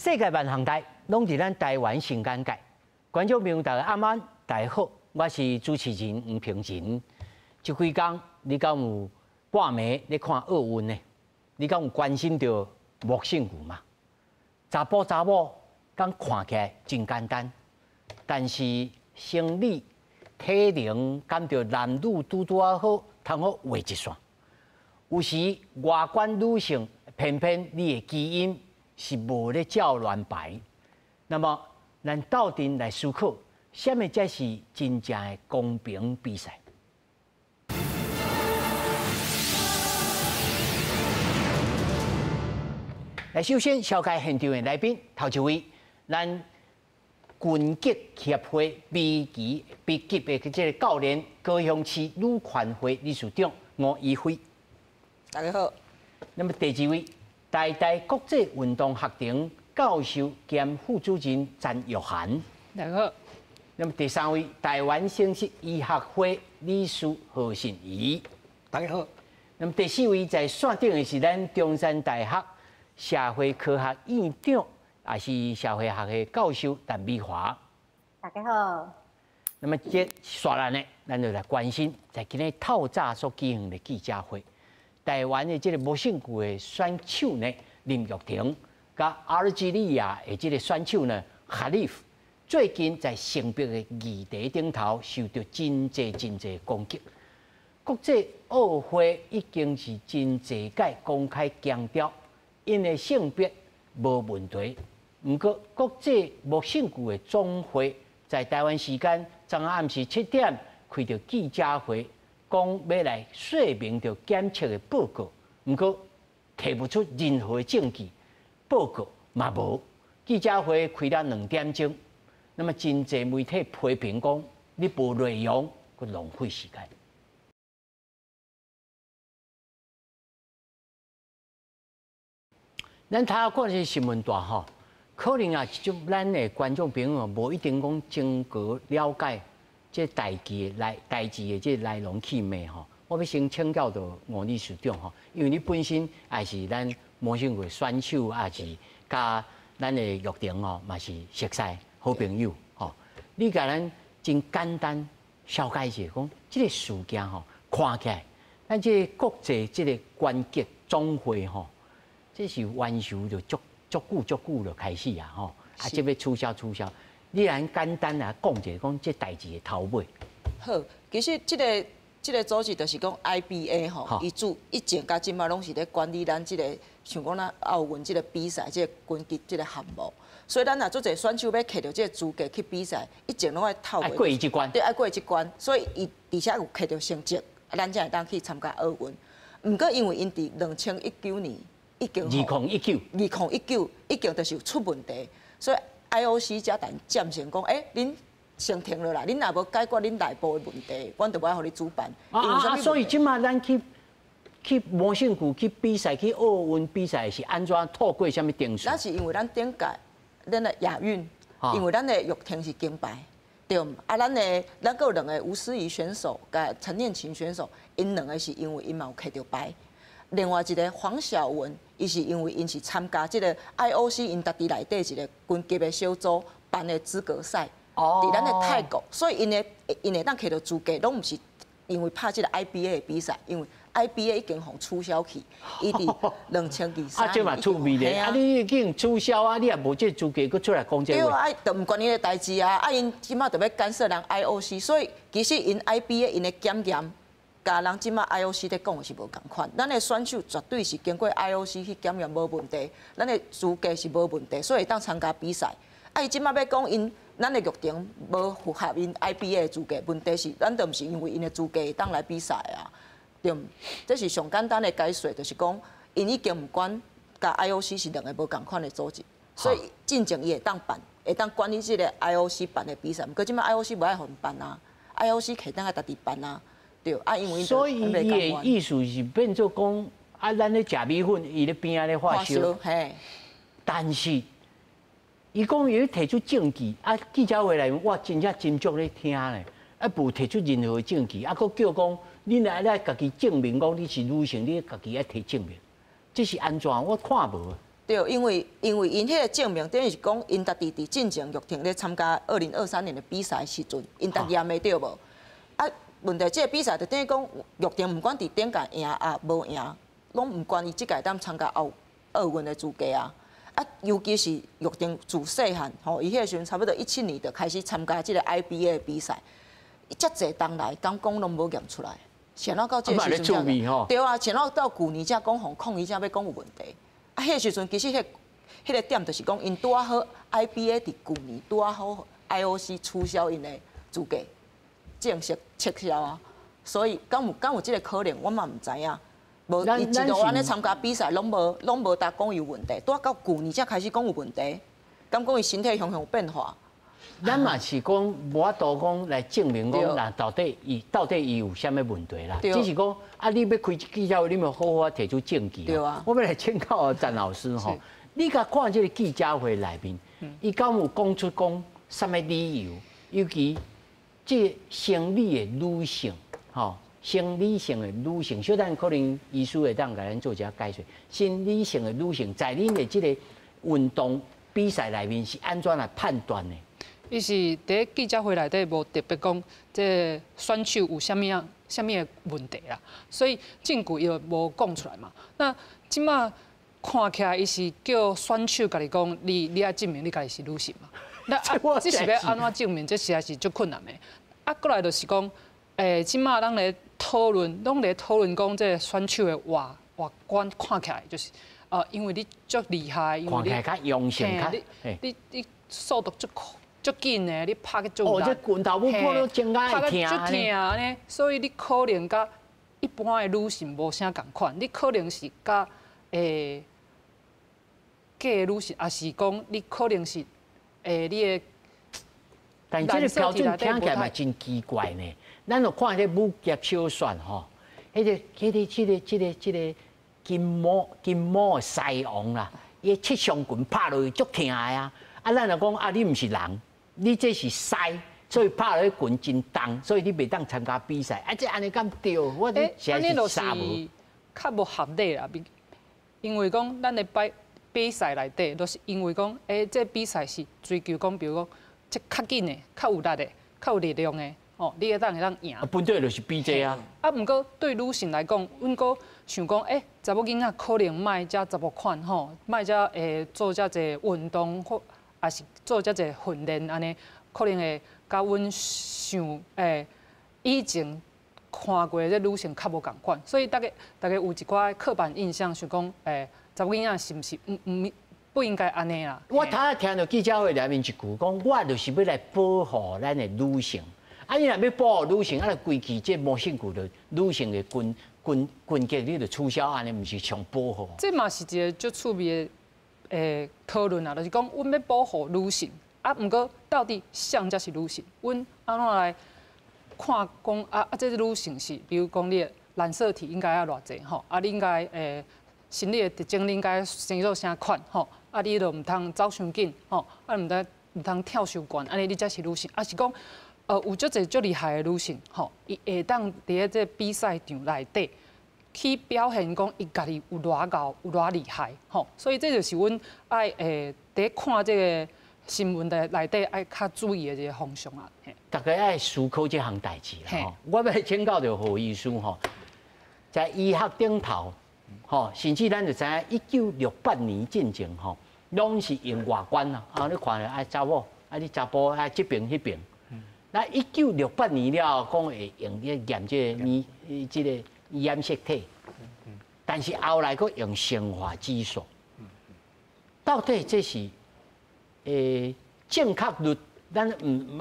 世界万行台，拢伫咱台湾新眼界。观众朋友，大家晚安，大家好，我是主持人吴平仁。这几天你敢有半暝咧看奥运呢？你敢有关心到木性牛吗？查甫查某敢看起来真简单，但是生理体能敢着男女拄啊好，通好画一线。有时外观女性，偏偏你的基因是无咧照乱排。那么，咱斗阵来思考，什么才是真正的公平比赛？来，首先紹介現場的來賓，頭一位，咱拳擊協會 B 級的這個教練，高雄市女權會理事長吳依輝。大家好。那麼第二位，台大國際運動學堂教授兼副主任詹玉涵。大家好。那麼第三位，台灣生殖醫學會理事何信儀。大家好。那麼第四位，在線頂的是咱中山大學社會科學院長，也是社會學的教授陳美華。大家好。那麼這刷來呢，咱就來關心在今日透早所舉行的記者會，台灣的這個木性牛的選手呢林玉婷，甲阿爾及利亞的這個選手呢哈利夫，最近在性別的議題頂頭受到真濟攻擊。國際奧會已經是真濟屆公開強調，因的性別無問題。不過，國際木性牛的總會在台灣時間昨暗時7點開着記者會，講要來說明着檢測的報告。不過，提不出任何證據，報告嘛無。記者會開了2點鐘，那麼真濟媒體批評講，你無內容，佮浪費時間。咱睇看這新聞大吼，可能啊，就咱的觀眾朋友無一定講真確了解這代誌的這來龍去脈吼。我要先請教到吳理事長吼，因為你本身也是咱木性牛選手，也是甲咱的玉婷吼，嘛是熟悉好朋友吼。你甲咱真簡單紹介一下，講這個事件吼，看起來咱這個國際這個拳擊總會吼。這是完球就足久就開始啊！吼，啊，即要促銷。你來簡單來講一下，講這代誌的頭尾。好，其實這個組織就是講 IBA 吼，以前甲今嘛攏是咧管理咱這個像講咱奧運這個比賽，這個拳擊這個項目。所以咱若做者選手要摕到這個資格去比賽，以前攏愛透過。過一關。對，愛過一關。所以伊而且有摕到成績，咱才會當去參加奧運。毋過因為因佇2019年。已經2019已經就是有出問題，所以 IOC 才但暫時講，恁先停落來，恁若無解決恁內部的問題，阮就無愛互你主辦。所以即馬咱去木性牛去比賽，去奧運比賽是安怎透過什麼定數？咱是因為咱頂屆咱的亞運，因為咱的玉婷是金牌，對唔？啊，咱個有2個吳思怡選手甲陳念琴選手，因2個是因為因嘛有摕到牌。另外一個黃曉雯，伊是因為因是參加這個 IOC 因家己內底一個拳擊的小組辦的資格賽，佇咱的泰國，所以因會當摕到資格，攏毋是因為拍這個 IBA 的比賽，因為 IBA 已經互取消去，伊佇2023。啊，這嘛趣味咧！啊，你已經取消啊，你也無這資格，佫出來講這話。對啊，就毋關你的代志啊！啊，因即馬就要干涉人 IOC， 所以其實因 IBA 因的檢驗。甲人即馬 IOC 咧講的是無共款，咱的選手絕對是經過 IOC 去檢驗無問題，咱的資格是無問題，所以會當參加比賽。啊，伊即馬要講因咱的玉婷無符合因 IBA 的資格，問題是咱都毋是因為因的資格會當來比賽啊，對毋？這是上簡單的解說，就是講因已經毋管甲 IOC 是2個無共款的組織，所以進前伊會當辦，會當管理這個 IOC 辦的比賽。毋過即馬 IOC 無愛互因辦啊 ，IOC 可以當愛家己辦啊。對啊，因為所以伊的意思是變做講啊，咱咧食米粉，伊咧邊仔咧發燒。嘿，但是伊講伊提出證據，啊，記者會內我真正斟酌咧聽咧，啊，無提出任何證據，啊，佫叫講你來家己證明講你是女性，你家己愛提證明，這是安怎？我看無。对，因为因迄个证明，等于是讲因家己伫进前玉婷咧参加2023年的比赛时阵，因家验的对无？啊，问题这个比赛就等于讲玉婷不管伫顶届赢啊无赢，拢唔管伊即届当参加奥运的资格啊。啊，尤其是玉婷自细汉吼，伊迄个时阵差不多17年就开始参加即个 IBA 的比赛，遮济当来敢讲拢无验出来，想到到这个时阵对啊，想到旧年才讲互抗议，才要讲有问题。啊，迄个时阵其实迄个点就是讲，因拄啊好 IBA 伫旧年拄啊好 IOC 取消因的资格，正式撤销啊。所以敢有即个可能，我嘛唔知影。无，伊一路安尼参加比赛，拢无达讲有问题，拄啊到旧年才开始讲有问题，敢讲伊身体向有变化。咱嘛是讲无法度讲来证明讲，那到底伊有啥物问题啦？只是讲啊，你要开记者会，你要好好提出证据。对啊。我要来请教詹老师吼，你甲看这个记者会内面，伊敢有讲出讲啥物理由？尤其这生理的女性，吼。生理性的女性，小等可能医师会当甲咱做一下解说。生理性的女性在恁的这个运动比赛内面是安怎来判断呢？伊是伫记者会内底无特别讲，这选手有啥物的问题啦，所以证据伊就无讲出来嘛。那即马看起来伊是叫选手家己讲，你要证明你家己是女性嘛？那这是要安怎证明？这实在是足困难的。啊，过来就是讲，即马咱咧讨论，拢咧讨论讲，这选手的外观看起来就是，因为你足厉害，因为你看起来较阳性，你速度足紧的，你拍个足力，这拳头要碰到肩胛会痛安尼，所以你可能甲一般的女性无啥共款，你可能是甲假的女性，也是讲你可能是你的。但这个标准听起来嘛真奇怪呢。咱就看迄个武侠小说吼，迄个金毛的西王啦，伊七伤拳拍落去足痛的啊！啊，咱就讲啊，你毋是人，你这是狮，所以拍落去拳真重，所以你袂当参加比赛。啊，这安尼敢对？我这实在是傻无。较无合理啦，因为讲咱的比赛内底，都是因为讲，这比赛是追求讲，比如讲。即较紧的、较有力的、较有力量的，哦，你会当赢。本队就是比这啊。啊，毋过对女性来讲，阮阁想讲，查某囡仔可能莫遮查某款吼，莫遮做遮济运动或也是做遮济训练安尼，可能会甲阮想以前看过这女性较无共款，所以大家有一寡刻板印象，想讲查某囡仔是毋是不应该安尼啦。我头仔听到记者会内面一句讲，我就是要来保护咱的女性。啊，你若要保护女性，啊，规矩这无兴趣的女性的军节，你就取消，安尼毋是上保护。这嘛是一个足趣味的讨论啊，就是讲，阮要保护女性，啊，毋过到底啥才是女性？阮安怎来看讲这女性是，比如讲你的染色体应该要偌济吼，啊，你应该生理的特征你应该生做啥款吼？啊，你就毋通走伤紧吼，啊，毋通跳伤悬，安尼你才是女性。啊，是讲有足侪足厉害的女性吼，伊会当伫咧这比赛场内底去表现讲伊家己有偌高、有偌厉害吼。所以这就是阮爱伫看这个新闻的内底爱较注意的一个方向啊。大家爱思考这项代志啦吼。我要请教着何医师吼，在医学顶头。吼，甚至咱就知影，1968年进前吼，拢是用外观啦。啊，你看啊，查某，啊，你查甫啊，这边迄边。那1968年了，讲会用咧验这个这个染色体，但是后来佫用生化技术。到底这是正确率？咱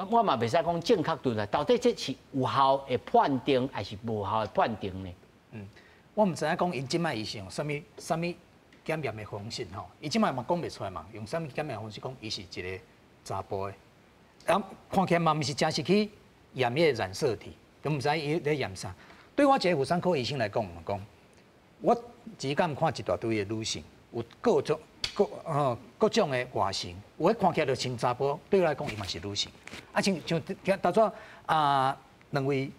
我嘛袂使讲正确率啦。到底这是有效的判定，还是无效的判定呢？我唔知影讲因即摆伊是用啥物检验的方式吼，伊即摆嘛讲袂出来嘛，用啥物检验方式讲伊是一个查甫的，啊看起来嘛毋是真是去验迄个染色体，都毋知伊咧验啥。对我一个妇产科医生来讲，我只敢看一大堆的女性，有各种的外形，有迄看起来就像查甫，对我来讲伊嘛是女性。啊像当初两位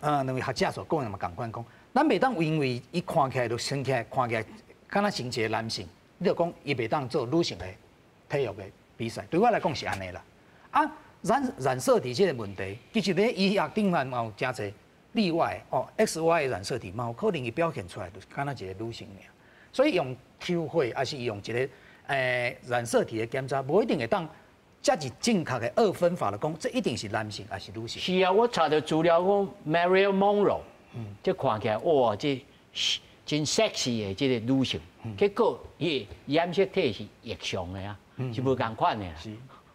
两位学者所讲的嘛，共款讲，咱袂当因为伊看起来就生起来看起来敢若成一个男性，你就讲伊袂当做女性的体育的比赛。对我来讲是安尼啦。啊，染色体这个问题，其实咧医学顶嘛有真侪例外哦。XY 的染色体嘛有可能伊表现出来就是敢若一个女性尔。所以用抽血还是用一个染色体的检查，无一定会当遮是正确的二分法的讲，这一定是男性还是女性？是啊，我查到资料讲 Marilyn Monroe，这看起来哇，这真 sexy 的这个女性，结果伊染色体是异常的啊，是无共款的啦。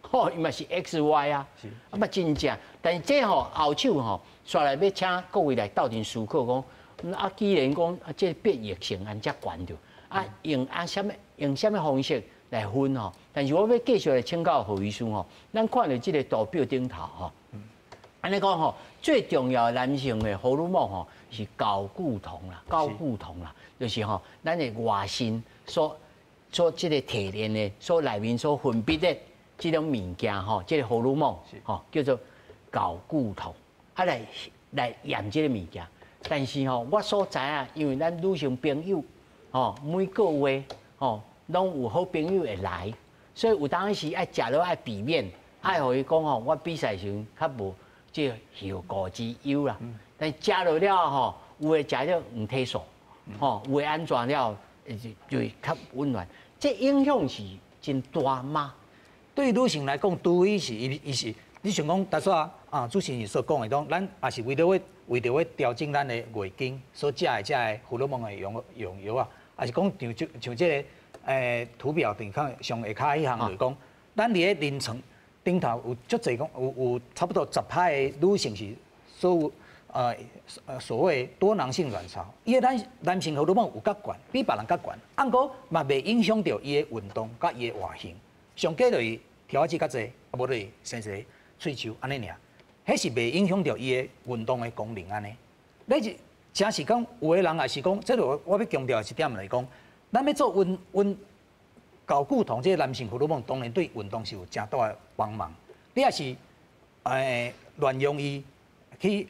吼，伊嘛是 XY 啊，啊嘛真正，但是这后手吼，煞来要请各位来斗阵思考讲，啊既然讲啊这变异性安遮悬着，啊用什么方式来分吼？但是我要继续来请教何医生吼，咱看到这个图表顶头吼，安尼讲吼，最重要的男性的荷尔蒙吼是睾固酮啦，就是吼咱的外身所这个提炼的所内面所分泌的这种物件吼，这个荷尔蒙吼叫做睾固酮，啊来验这个物件。但是吼，我所知啊，因为咱女性朋友吼每个月吼拢有好朋友会来，所以有当时爱食落爱避免，爱互伊讲吼，我比赛时较无即效果之忧啦。但食落了吼，有诶食了唔体爽，吼有诶安全了就会较温暖。这影响是真大吗？对女性来讲，除非是伊是，你像讲大煞啊，主持人所讲的讲，咱也是为着要调整咱的月经所食的荷尔蒙的用药啊，也是讲像这个图表顶看上下骹迄项就是讲，咱伫个临床顶头有足侪讲有差不多10%的女性是所谓多囊性卵巢，伊个男性荷尔蒙有较悬，比别人较悬，按过嘛袂影响到伊的运动甲伊的外形。上计就是调节较济，啊无就是生一个喙鬚安尼尔，迄是袂影响到伊的运动的功能安尼。你是真是讲有的人也是讲，这个我要强调一点来讲，咱要做睾固酮这个男性荷尔蒙，当然对运动是有真大的帮忙。你也是乱用伊去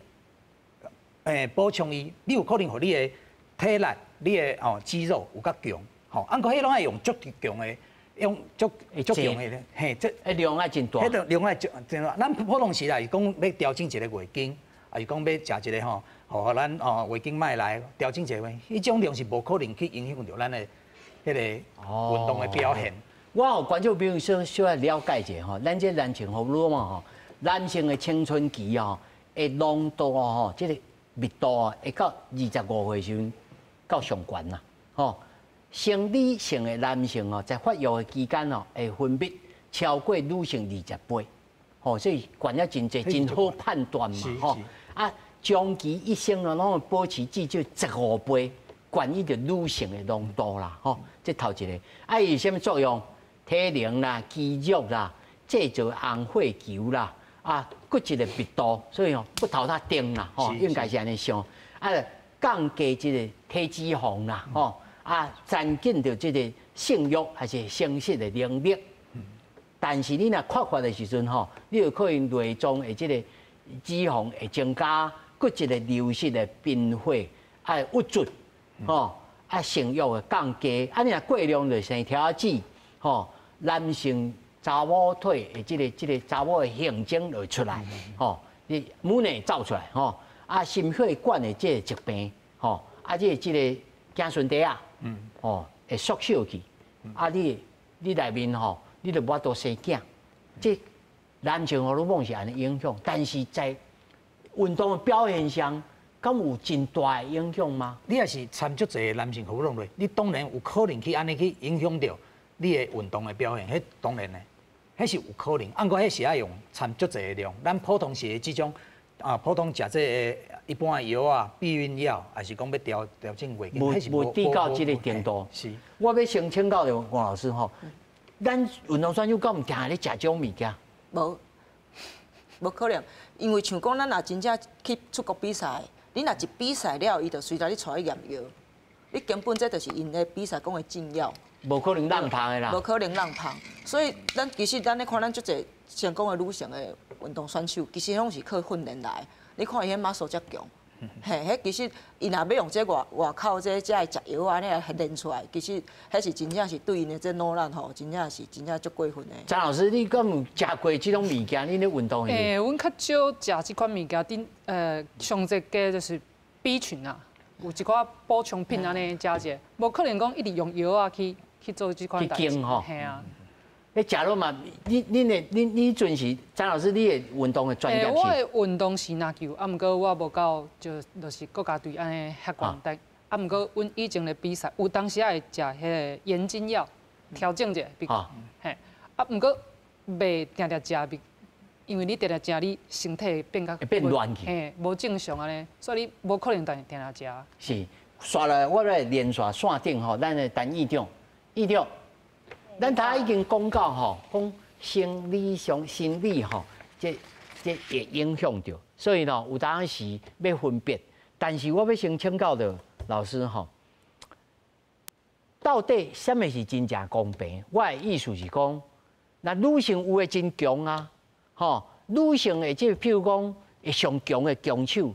补充伊，你有可能互你的体力、你的肌肉有较强，吼，按过迄拢爱用足强的。用足强的，嘿，这量爱真大。迄个量爱真大。咱普通时啦，是讲要调整一个月经，也是讲要食一个吼，互咱月经脉来调整一个，迄种量是无可能去影响到咱的迄个运动的表现。我有观众朋友小来了解一下吼，咱这男性荷尔蒙吼，男性的青春期哦，的浓度吼，这个密度啊，会到25岁时到上悬啦，吼。生理性的男性哦，在发育的期间哦，会分泌超过女性20倍，吼，所以悬了真济，真好判断嘛，吼。啊，长期一生哦，拢会保持至少15倍悬于着女性的浓度啦，吼。这头一个，啊，有啥物作用？体能啦、肌肉啦、制造红血球啦，啊，骨质的密度，所以哦，不头它定啦，吼，应该是安尼想。啊，降低这个体脂肪啦，吼。啊，增进着这个性欲还是生殖的能力，但是你若缺乏的时阵吼，你有可能内脏的这个脂肪会增加，骨质的流失的变化，啊物质，吼，啊性欲的降低，啊你若过量就生条子，吼，男性查某腿的这个查某的性征就出来，吼，你母内走出来，吼，啊心血管的这个疾病，吼，啊这个颈顺带啊。会缩小去，啊，你内面吼，你就无法度生囝，这男性荷尔蒙是安尼影响，但是在运动的表现上，敢有真大的影响吗？你也是参足侪男性荷尔蒙，你当然有可能去安尼去影响到你的运动的表现，迄当然的，迄是有可能。按过迄是爱用参足侪的量，咱普通是这种普通食这个一般的药啊、避孕药，还是讲要调整月经，无低到这个程度。是，我要先请教刘王老师吼，咱运动选手敢唔定咧食这种物件？无可能，因为像讲咱若真正去出国比赛，你若一比赛了，伊就随来你带去验药，你根本这就是因的比赛讲的禁药。无可能让胖的啦。无可能让胖，所以其实咱咧看咱足侪成功的女性的运动选手，其实拢是靠训练来。你看伊迄muscle遮强，嘿，迄其实伊若要用这外口这会食药安尼来练出来，其实迄是真正是对因的这努力吼，真正足过分的。张老师，你敢有食过这种物件？你咧运动的？阮较少食这款物件，上一个就是 B 群啊，有一寡补充品安尼食者，无可能讲一直用药啊去做这款代志。去吼。嘿啊。你假如嘛，你准是张老师，你的运动的专业我的运动是篮球，毋过我无到就是国家队安尼遐悬等。毋过阮以前的比赛，有当时也会食迄个延筋药，调整者。嘿，毋过袂定定食，因为你定定食，你身体变较变乱去，嘿，无正常安尼，所以你无可能定食。是，刷了我来连刷线顶吼，咱的陈院长。咱他已经讲到吼，讲生理吼，这会影响到，所以呢，有当时要分别。但是我要先请教的老师吼，到底什么是真正公平？我的意思是讲，那女性有的真强啊，吼，女性的即譬如讲会上强的强手，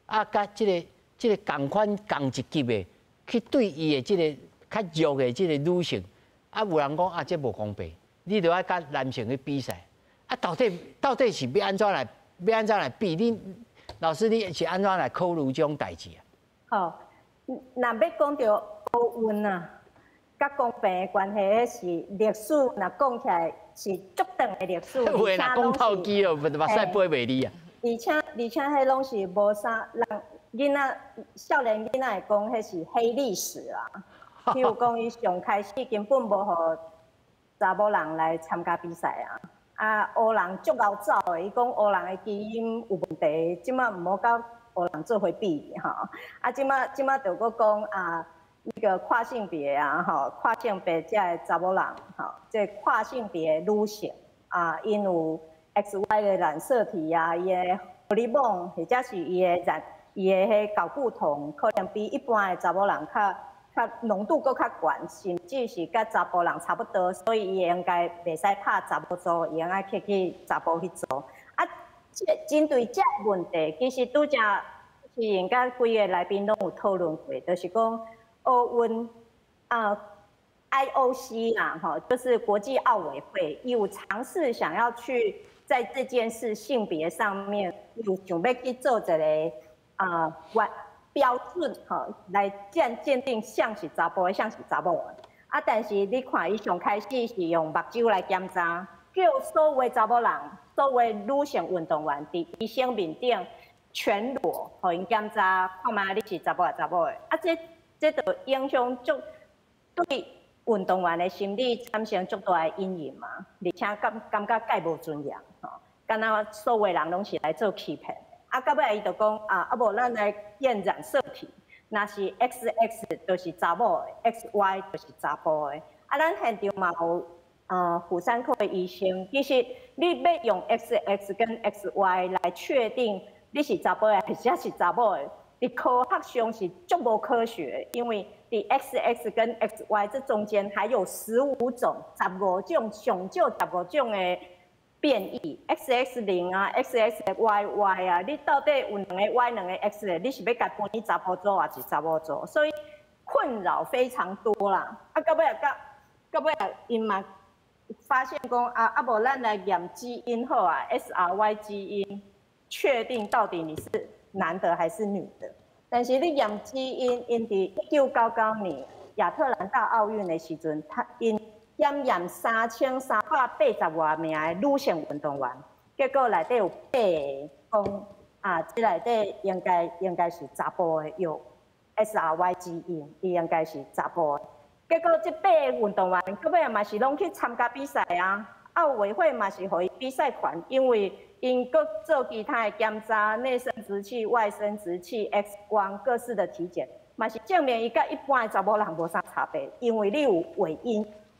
啊，甲即个同款同一级的去对伊的即个较弱的即个女性。啊，有人讲啊，这无公平，你着要甲男性去比赛。啊，到底是要安怎来比？你老师你是安怎来考虑这种代志啊？好，若要讲到奥运啊，甲公平的关系，迄是历史，若讲起来是足长的历史。话若讲透机了，目屎飞袂离啊。而且迄拢是无啥人囡仔少年囡仔会讲，迄是黑历史啊。譬如讲，伊上开始根本无互查某人来参加比赛啊！啊，黑人足够走的，伊讲黑人的基因有问题，即马毋好甲黑人做伙比吼。啊，即马就搁讲啊，那个跨性别啊，吼，跨性别才查某人，吼，即跨性别女性啊，因有 XY 的染色体啊，伊的荷尔蒙或者是伊的迄睾固酮，可能比一般的查某人较浓度搁较悬，甚至是甲查甫人差不多，所以伊应该袂使拍查某组，伊应该去查甫去做。啊，针对这问题，其实拄则是应该规个来宾拢有讨论过，就是讲奥运IOC 啦，吼，就是国际奥委会，有尝试想要去在这件事性别上面，有想要去做一个标准吼，来鉴定像是查甫的，像是查某的。啊，但是你看，伊上开始是用目睭来检查，叫所有查某人、所有女性运动员伫医生面顶全裸，互因检查，看卖你是查某还是查某的。啊，这就影响足对运动员的心理产生足大的阴影嘛，而且感觉介无尊严吼，敢若所有人拢是来做欺骗。啊，到尾伊就讲啊，无咱来验染色体，若是 XX 就是查某的 ，XY 就是查甫的。啊，咱现场嘛有妇产科的医生，其实你要用 XX 跟 XY 来确定你是查甫的还是查某的，伫科学上是足无科学，因为伫 XX 跟 XY 这中间还有15种、15种上少15种的变异 XX0啊 ，XXYY 啊，你到底有2个 Y 2个 X 的，你是要甲分你查甫组还是查某组？所以困扰非常多啦。啊，到尾因嘛发现讲啊，无咱来验基因好啊 ，SRY 基因确定到底你是男的还是女的。但是你验基因，因伫1999年亚特兰大奥运的时阵，因验3380多名的女性运动员，结果内底有8个讲啊，这内底应该是查甫的，有 SRY 基因，伊应该是查甫的。结果这8个运动员，到尾嘛是拢去参加比赛啊，奥委会嘛是予伊比赛权，因为因搁做其他的检查，内生殖器、外生殖器、X 光各式的体检，嘛是证明伊甲一般的查某人无啥差别，因为你有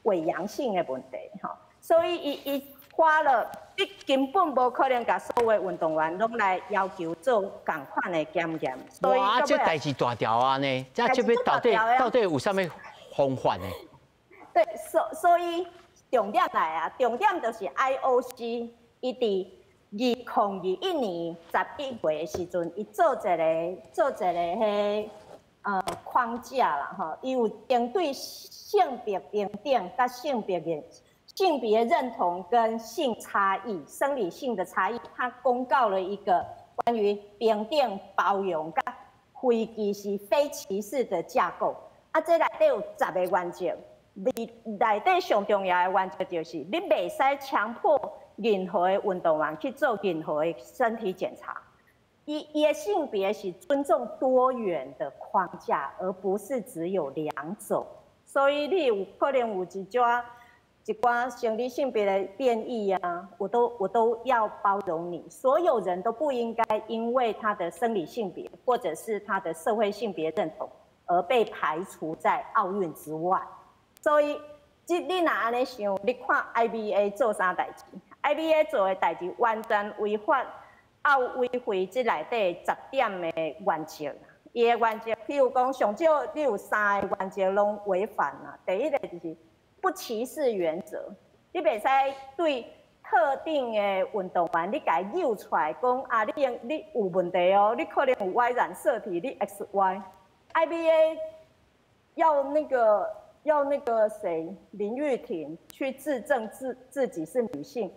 伪阳性的问题，吼，所以伊花了，你根本无可能甲所有运动员拢来要求做同款的检验。哇，这代志大条啊呢，这要到底有啥物方法呢？对，所以重点来啊，重点就是 IOC 伊伫2021年11月的时阵，伊做一个框架啦，吼，伊有针对性别平等甲性别认同跟性差异、生理性的差异，他公告了一个关于平等、包容甲非歧视、非歧视的架构。啊，这内底有10个原则，内底上重要的原则就是，你袂使强迫任何的运动员去做任何的身体检查。伊的性别是尊重多元的框架，而不是只有2种。所以你有可能有一寡生理性别的变异啊，我都要包容你。所有人都不应该因为他的生理性别或者是他的社会性别认同而被排除在奥运之外。所以，你若安尼想，你看 IBA 做啥代志 ？IBA 做的代志完全违反奥委会这内底10点的原则。伊的原则，譬如讲，上少你有3个原则拢违反啦。第一个就是不歧视原则，你袂使对特定的运动员，你甲伊诱出来讲啊，你有问题哦，你可能有 Y 染色体，你 XY。IBA 要那个谁林玉婷去自证自己是女性。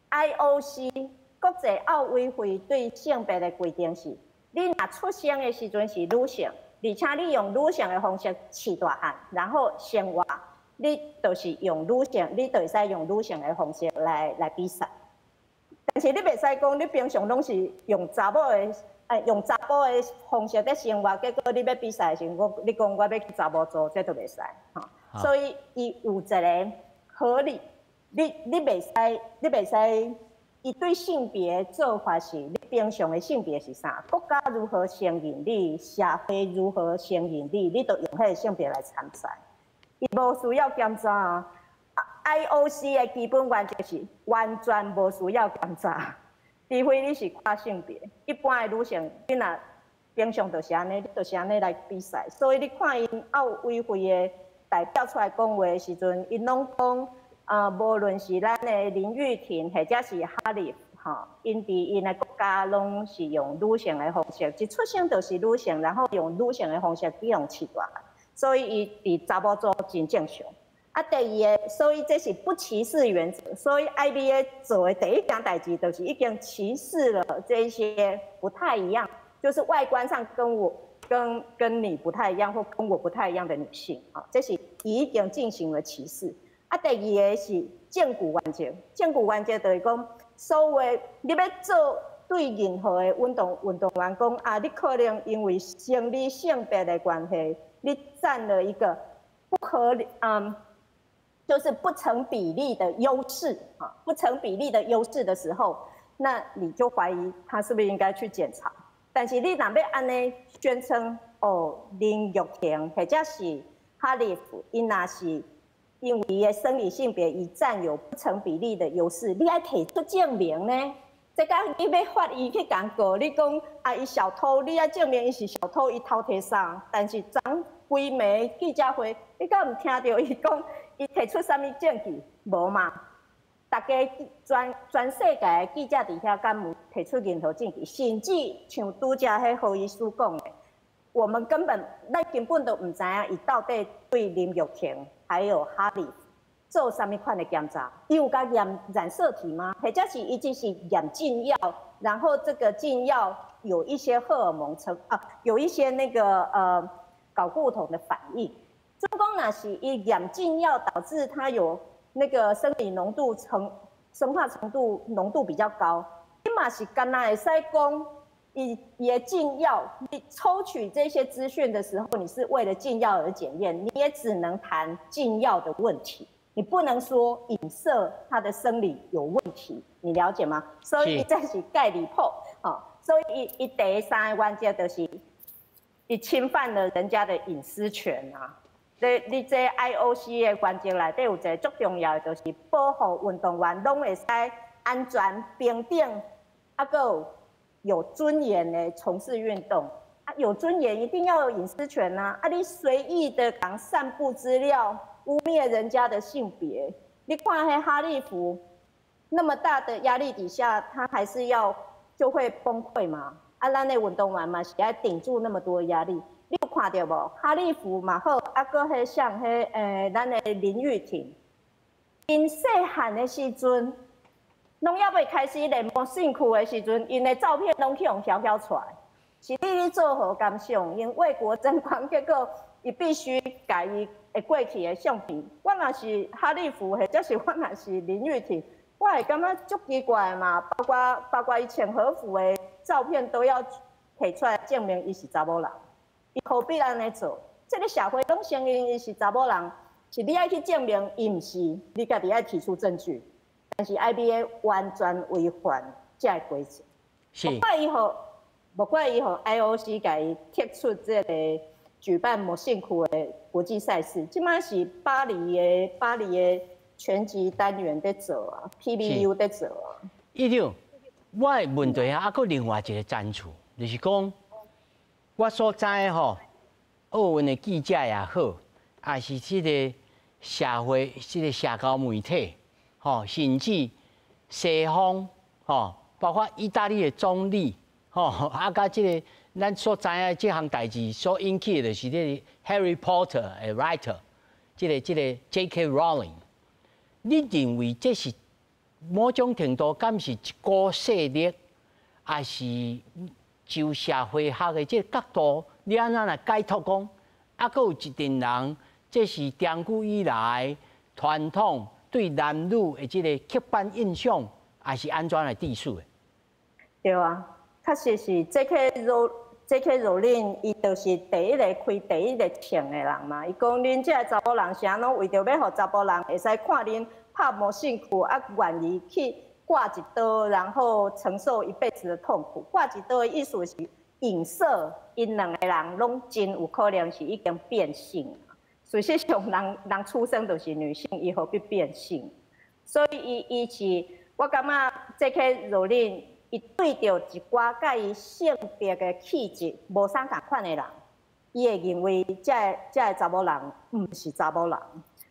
IOC 国际奥委会对性别的规定是，你若出生的时阵是女性，而且你用女性的方式饲大汉，然后生活，你就是用女性，你就会使用女性的方式来比赛。但是你袂使讲，你平常拢是用查某的。用查甫的方式在生活，结果你要比赛的时候，你讲我要去查某组，这都袂使哈。所以伊有一个合理，你袂使，伊对性别做法是，你平常的性别是啥？国家如何承认你，社会如何承认你，你都用迄个性别来参赛，伊无需要检查啊。IOC 的基本原则是完全无需要检查。除非你是跨性别，一般的女性，你若平常就是安尼，你就是安尼来比赛。所以你看因奥委会的代表出来讲话的时阵，因拢讲，无论是咱的林玉婷或者是哈利，吼，因伫因的国家拢是用女性的方式，一出生就是女性，然后用女性的方式去用饲大，所以伊伫查某组真正常。啊，第二个，所以这是不歧视原则。所以 IBA 做的第一件代志，就是已经歧视了这些不太一样，就是外观上跟你不太一样，或跟我不太一样的女性，啊，这是已经进行了歧视。啊，第二个是正骨原则，正骨原则就是讲，所谓你要做对任何的运动员讲啊，你可能因为生理性别的关系，你占了一个不合理，就是不成比例的优势啊，不成比例的优势的时候，那你就怀疑他是不是应该去检查。但是你若要安尼宣称哦，林玉婷或者是哈利夫，因若是因为伊的生理性别已占有不成比例的优势，你要提出证明呢？这个你要法医去讲告，你讲啊，伊小偷，你要证明伊是小偷，伊偷摕啥？但是昨规暝记者会，你敢有听到伊讲？伊提出啥物证据？无嘛？大家全世界的记者伫遐敢有提出任何证据？甚至像拄则迄何医师讲的，我们根本都唔知影伊到底对林玉婷还有哈利做啥物款的检查？伊有甲验染色体吗？或者是伊只是验禁药？然后这个禁药有一些荷尔蒙有一些那个睾固酮的反应。中公若是伊验禁药导致它有那个生理浓度生化程度浓度比较高，你嘛是干那会使讲伊的禁药，你抽取这些资讯的时候，你是为了禁药而检验，你也只能谈禁药的问题，你不能说影射它的生理有问题，你了解吗？所以这是盖离谱所以伊第3个原则就是伊侵犯了人家的隐私权啊。你这 IOC 的原则内底有一个最重要的，就是保护运动员拢会使安全、平等，啊，个有尊严的从事运动。啊，有尊严一定要有隐私权啊！啊，你随意的讲散布资料，污蔑人家的性别。你看迄哈利夫，那么大的压力底下，他还是就会崩溃嘛。啊，咱的运动员嘛是要顶住那么多压力。你有看到无？哈利福嘛好，啊搁迄像咱的林玉婷，因细汉的时阵，拢还未开始练模性躯的时阵，因的照片拢去用挑出来，是你做何感想？因为国争光，结果伊必须甲伊会过去的相片。我若是哈利福，或者是我若是林玉婷。我会感觉足奇怪嘛，包括伊穿和服的照片都要摕出来证明伊是查某人，伊何必安尼做？这个社会拢承认伊是查某人，是你爱去证明伊毋是，你家己爱提出证据。但是 IBA 完全违反这个规则，莫怪以后 IOC 甲伊踢出这个举办模性躯的国际赛事，即摆是巴黎的。拳击单元在做啊 ，PBU 在做啊。一定，我的问题啊，还佫另外一个赞处，就是讲，我所知吼，奥运的记者也好，也是这个社会、这个社交媒体，吼，甚至西方，吼，包括意大利的总理，吼，啊，甲这个咱所知影这项代志所引起的，就是这个 Harry Potter 的 writer， 这个 J.K. Rowling。你认为这是某种程度，敢是一股势力，还是就社会学的这个角度，你安怎来解读讲？啊，佫有一群人，这是长久以来传统对男女的这个刻板印象，还是安怎来阐述的？对啊，确实是J.K. Rowling， 伊就是第一个开第一个枪的人嘛。伊讲恁这个查某人是安怎为着要互查某人会使看恁拍模性躯，啊愿意去挂一刀，然后承受一辈子的痛苦。挂一刀的意思是影射因两个人拢真有可能是已经变性。事实上，人出生就是女性，伊何必变性？所以伊是我感觉 J.K. Rowling。伊对着一寡甲伊性别的气质无相共款的人，伊会认为这个查某人毋是查某人，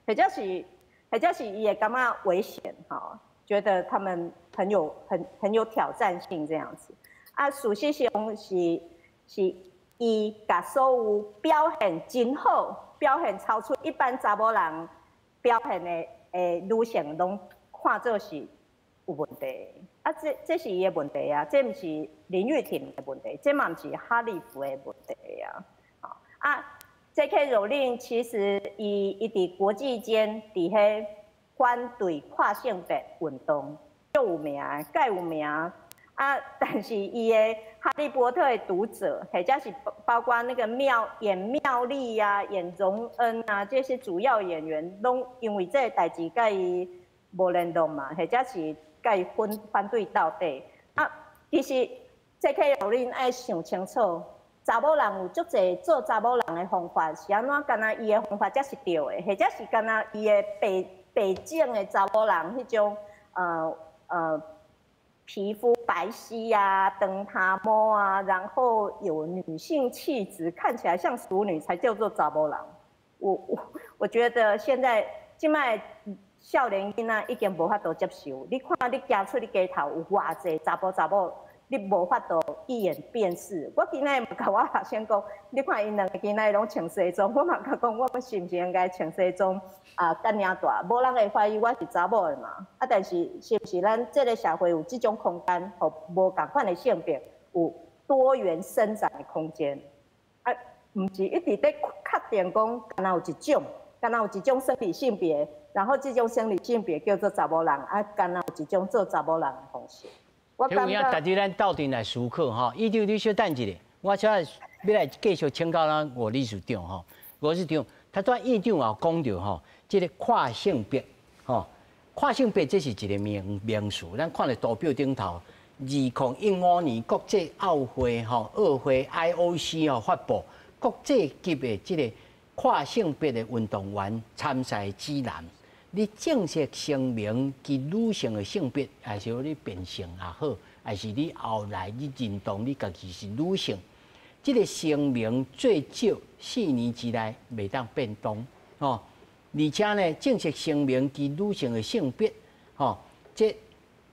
或者是伊会感觉危险哈，觉得他们很有挑战性这样子。啊，事实上是伊甲所有表现真好、表现超出一般查某人表现的女性，拢看作是有问题。啊，这是伊的问题啊，这毋是林玉婷的问题，这嘛毋是哈利福的问题啊。啊 ，J.K. Rowling 其实伊伫国际间伫迄反对跨性别运动就有名，介有名啊。但是伊的《哈利波特》的读者，或者是包括那个演妙丽啊、演荣恩啊这些主要演员，拢因为这个代志甲伊无联络嘛，或者是。甲伊反对到底啊！其实 J.K. Rowling 爱想清楚，查某人有足侪做查某人的方法是安怎？干那伊的方法才是对的，或者是干那伊的北境的查某人迄种皮肤白皙啊、长头毛啊，然后有女性气质，看起来像淑女才叫做查某人。我觉得现在即摆。少年囡仔已经无法度接受，你看你行出你街头有偌济查甫，你无法度一眼辨识。我今仔嘛甲我学生讲，你看因两个今仔拢穿西装，我嘛甲讲，我是毋是应该穿西装啊？干领大，无人会怀疑我是查某的嘛？啊，但是是毋是咱这个社会有这种空间，互无共款的性别有多元生长的空间？啊，毋是一直在确定讲，敢若有一种生理性别。然后这种生理性别叫做查某人，啊，敢若有一种做查某人的方式。我感觉，大家咱斗阵来思考哈。伊就你小等一下，我现在要来继续请教咱我理事长哈。我理事长，他在院长也讲到哈，这个跨性别，哈，跨性别这是一个名词。咱看咧图表顶头，2015年国际奥会哈奥会 IOC 哦发布国际级的这个跨性别的运动员参赛指南。你正式声明其女性的性别，还是你变性也好，还是你后来你认同你家己是女性，这个声明最少4年之内袂当变动哦。而且呢，正式声明其女性的性别，哦，这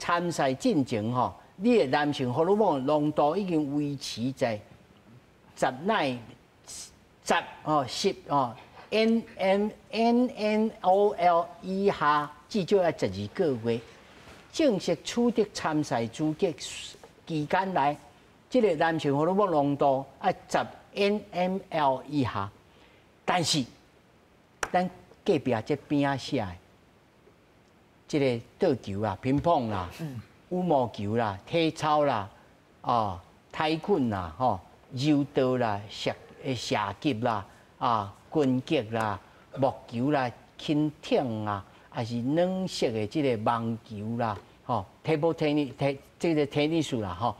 参赛进程吼，你的男性荷尔蒙浓度已经维持在10乃10NMNOL 以下，至少要12个月。正式取得参赛资格期间内，这个男性荷尔蒙浓度要10 NML 以下。但是，咱隔壁这边啊写的，这个桌球啦、乒乓啦、羽毛球啦、体操啦、太拳啦、柔道啦、射击啦、拳击啦、木球啦、轻艇啦，还是软式的这个网球啦、table tennis 这个 tennis 啦、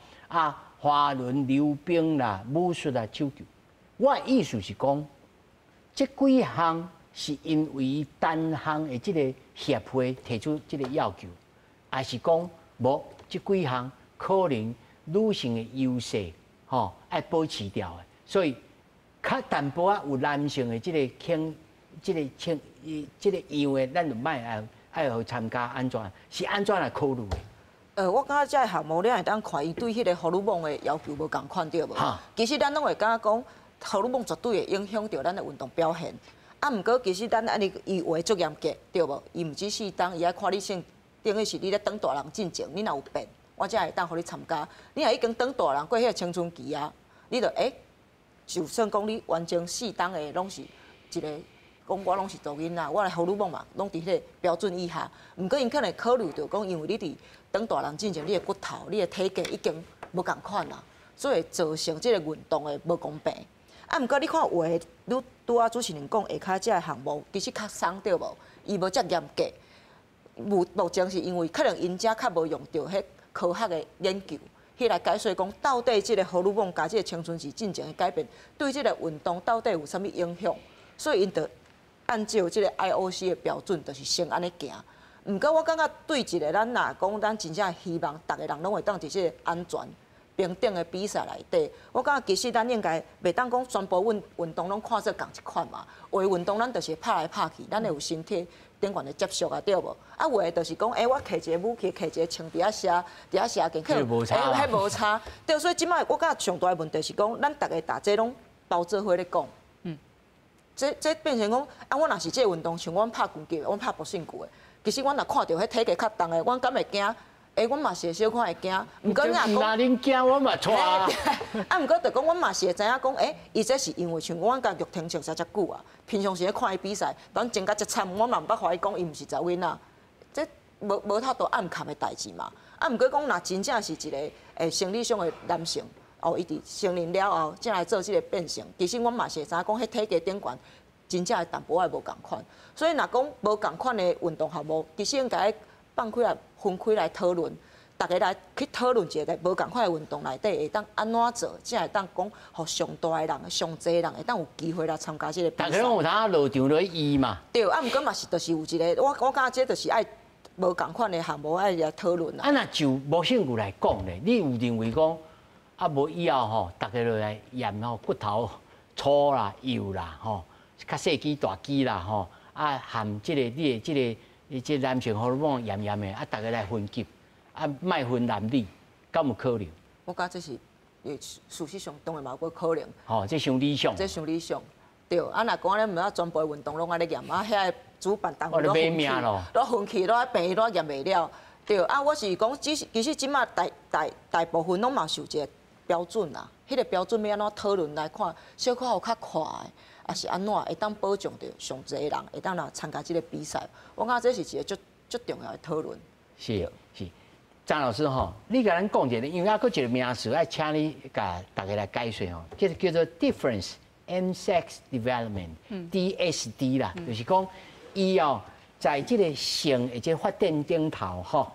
滑轮溜冰啦、武术啦、手球。我的意思是讲，这几项是因为单项的这个协会提出这个要求，还是讲无这几项可能女性的优势，爱保持掉的，所以较淡薄啊有男性的这个这个样的，咱就卖爱去参加安怎？是安怎来考虑的？我感觉这个项目咱会当看伊对迄个荷尔蒙的要求无共款对无？其实咱拢会感觉讲，荷尔蒙绝对会影响到咱的运动表现。毋过其实咱安尼伊话足严格对无？伊毋只是当伊爱看你性，等于是你咧当大人进前，你若有变，我才会当互你参加。你若已经当大人过迄个青春期啊，你就就算讲你完全适当的拢是一个。讲我拢是做囡仔，我的荷尔蒙嘛，拢伫迄个标准以下。毋过因可能考虑到讲，因为你伫当大人进前，你的骨头、你的体格已经无共款啦，所以造成即个运动的无公平。毋过你看话，拄主持人讲下骹即个项目其实较松对无？伊无遮严格。目前是因为可能因遮较无用到迄科学的研究，来解说讲到底即个荷尔蒙加即个青春期进前的改变，对即个运动到底有啥物影响？所以因得。按照即个 IOC 的标准，就是先安尼行。毋过我感觉对一个咱若讲，咱真正希望逐个人拢会当伫即个安全平等的比赛内底，我感觉其实咱应该袂当讲全部运动拢看做同一款嘛。有的运动咱就是拍来拍去，咱会有身体顶悬的接触啊，对无？有的就是讲，我摕一个武器，摕一个枪伫遐射镜，可能迄无差。对，所以即摆我感觉上大的问题是讲，咱逐个大家拢包做伙咧讲。这变成讲，我若是这个运动，像阮拍拳击，阮拍搏胜球的，其实阮若看到迄体格较重的，阮敢会惊？阮嘛是会小可会惊。毋过若讲，恁惊，我嘛带。毋过就讲，阮嘛是会知影讲，伊这是因为像阮甲玉婷熟识遮久啊，平常时咧看伊比赛，咱争甲遮惨，我嘛毋捌怀疑讲伊毋是查囡仔，这无太多暗坎的代志嘛。毋过讲，若真正是一个生理上的男性。伊伫成年了后，才来做即个变性。其实阮嘛是会知影讲，迄体格顶悬，真正的淡薄仔无共款。所以若讲无共款的运动项目，其实应该放开来分开来讨论，大家来去讨论一个无共款的运动内底会当安怎做，才会当讲，互上大的人、上济的人会当有机会来参加即个比赛。大家拢有当落场落意嘛？对，毋过嘛是，就是有一个，我感觉这就是爱无共款的项目爱来讨论啦。若就无兴趣来讲咧，你有认为讲？无以后大家落来验骨头粗啦、幼啦较细肌大肌啦含即个你的即个男性荷尔蒙验的，大家来分级，莫分男女，敢有可能？我感觉这是事实上当然嘛有可能。这上理想。这上理想，对。若讲咱毋全部运动拢安尼验，遐主办单位都分气，都分气，都病，都验袂了。对。我是讲，其实即马大部分拢嘛受一个。标准啦，迄个标准要安怎讨论来看，小可有较快的，也是安怎会当保障到上侪人会当来参加即个比赛。我感觉这是一个足重要的讨论。是，张老师你甲咱讲一个，因为还佫一个名词，爱请你甲大家来解说叫做 difference in sex development，DSD 啦，就是讲伊在即个性的即发展顶头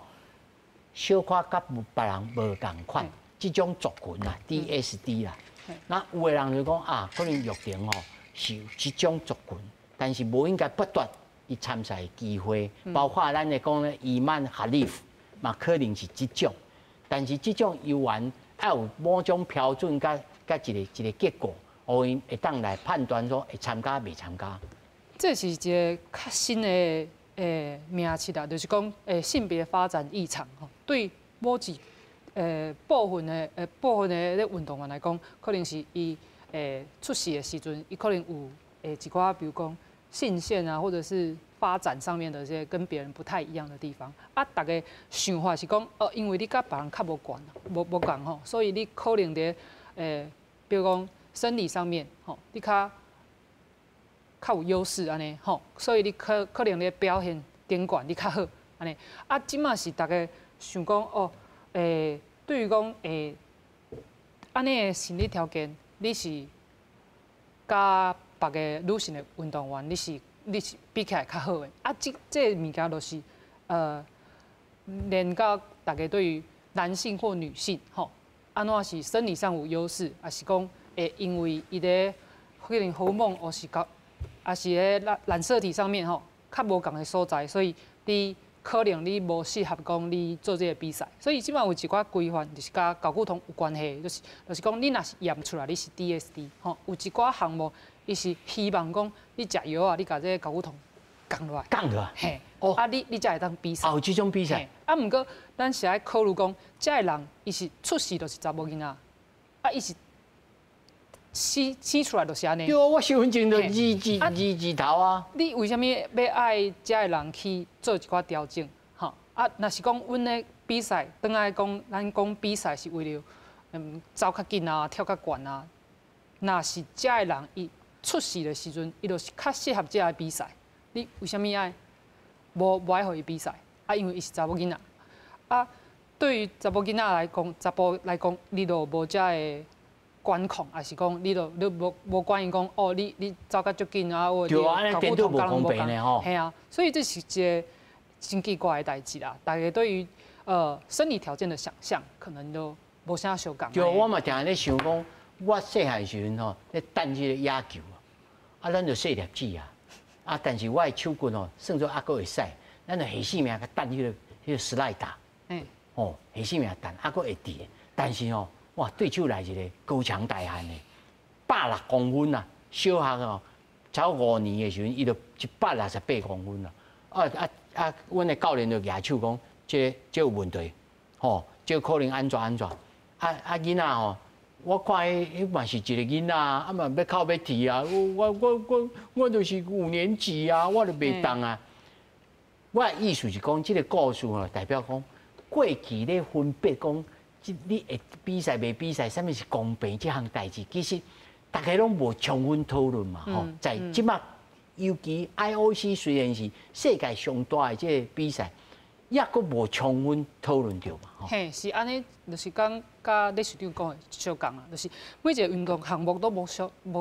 小可甲别人无共款。这种族群啦 ，DSD 啦，那有的人就讲可能玉婷是这种族群，但是无应该剥夺伊参赛的机会，包括咱来讲咧，伊曼哈利夫嘛可能是这种，但是这种游玩要有某种标准甲一个结果，互因会当来判断说会参加未参加。这是一个较新的名次啦，就是讲性别发展异常吼，对某几部分的运动员来讲，可能是伊出世的时阵，伊可能有一寡比如讲性腺啊，或者是发展上面的一些跟别人不太一样的地方啊。大家想法是讲因为你甲别人较无悬，无共吼，所以你可能伫比如讲生理上面吼，你较有优势安尼吼，所以你可能咧表现顶悬你较好安尼。啊，即马是大家想讲对于讲安尼的心理条件，你是甲别个女性的运动员，你是比起来较好的。啊，这物件就是连到大家对于男性或女性吼，安怎是生理上有优势，还是讲因为伊的可能荷尔蒙或是也是咧染色体上面吼，较无共的所在，所以你可能你无适合讲你做这个比赛。所以即摆有一寡规范，就是甲睾固酮有关系，就是讲你若是验出来你是 DSD 吼，有一寡项目伊是希望讲你食药啊，你甲这个睾固酮降落来，降落来，嘿，啊你才会当比赛。有这种比赛，啊，毋过咱是爱考虑讲，这个人伊是出世就是查某囡仔，啊伊是生出来就是安尼。对啊，我身份证就二字头啊。你为什么要爱这个人去做一寡调整？吼啊，若是讲阮的比赛，当来讲咱讲比赛是为了走较紧啊，跳较悬啊。若是这个人伊出世的时阵，伊就是较适合这个比赛。你为什么爱无爱互伊比赛？啊，因为伊是查某囡仔。啊，对于查某囡仔来讲，查甫来讲，你就无这个管控，还是讲你无管伊讲你走甲足紧啊，或者安尼颠倒无公平的吼。系啊，所以这是一个真奇怪的代志啦。大家对于生理条件的想象，可能都无啥相共。就我嘛定咧想讲，我细汉时阵吼，咧等这个野球啊，咱就细粒子啊。啊，但是我的手骨吼，算做还佫会使，咱就下死命甲等迄个斯莱达，哦，下死命等，还佫会伫。但是吼，哇，对手来一个高强大汉的，106公分啊，小学哦，才5年的时阵，伊就168公分啊。阮的教练就举手讲，这有问题，吼，这可能安怎。囡仔吼。我看迄嘛是一个囡仔，啊嘛要哭要啼啊！我就是5年级啊，我就袂当啊。我的意思是讲，这个故事吼，代表讲过去咧分别讲，你会比赛袂比赛，啥物是公平这项代志，其实大家拢无充分讨论嘛。吼，在即马，尤其 IOC 虽然是世界上大的这个比赛，也佫无充分讨论到嘛。嘿，是安尼，就是讲。甲理事长讲的相共啦，就是每一个运动项目都无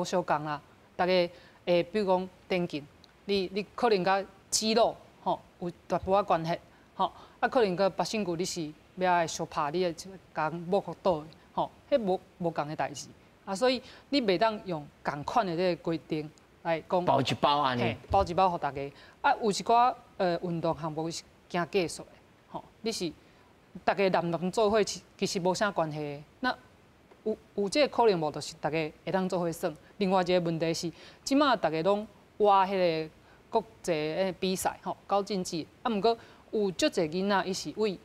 相共啦。大家比如讲电竞，你可能甲肌肉吼有大部分关系，吼啊可能甲白身骨你是要爱相拍，你甲摸角倒的，吼，迄无共的代志啊。所以你袂当用共款的这个规定来讲包一包安尼，包一包互大家。啊，有一寡运动项目是惊技术的，吼，你是。大家人做伙其实无啥关系的。那有这个可能无，就是大家会当做伙算。另外一个问题是，即马大家拢挖迄个国际比赛吼，高竞技。啊，毋过有足侪囡仔伊是为，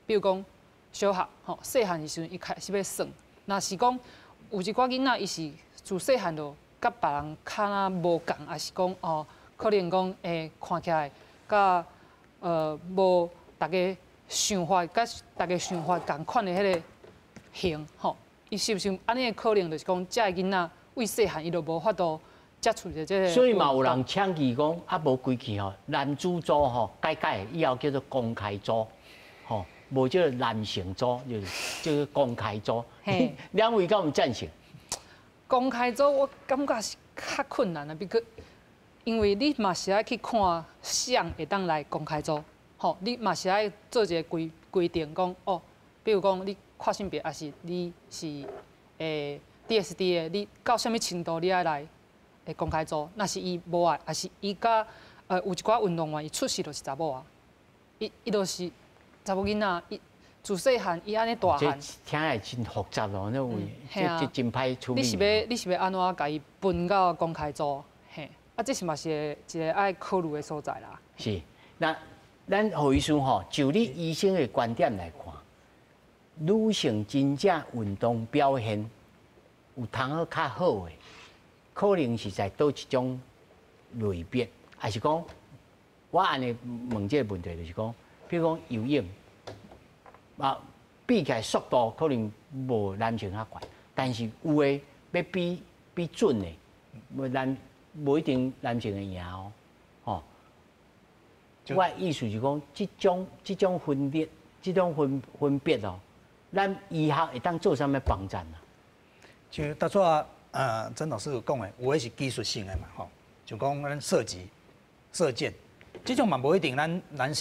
比如讲小学吼，细汉时阵伊开始要算。若是讲有一寡囡仔伊是自细汉就甲别人较若无共，还是讲可能讲看起来甲无大家。想法甲大家想法共款的迄个型吼，伊是不是安尼的可能？就是讲，这个囡仔为细汉伊就无法度接触着这个。所以嘛，有人倡议讲，无规矩吼，男子组吼改以后叫做公开组，吼，无叫男性组，就是公开组。两位敢有赞成？公开组我感觉是较困难啊，因为你嘛是爱去看相会当来公开组。吼，你嘛是爱做一个规定，讲比如讲你跨性别，还是你是DSD 的，你到什么程度你爱来公开组？那是伊无爱，还是伊甲有一寡运动员伊出世就是查某啊，伊就是查某囡仔，伊自细汉伊安尼大汉。听起来真复杂咯，那位这真歹处理。你是要安怎甲伊分到公开组？嘿，啊，这是嘛是一个爱考虑的所在啦。是。那咱何医生吼，就你医生的观点来看，女性真正运动表现有通好较好的，可能是在倒一种类别，还是讲我安尼问这个问题，就是讲，比如讲游泳，比起来速度可能无男性较快，但是有诶要比准诶，无一定男性会赢哦，吼。我的意思是讲，这种分裂，这种分别哦，咱医学会当做啥物帮助啊？就当初曾老师有讲的，有的是技术性的嘛，吼，就讲咱射击、射箭，这种嘛无一定咱男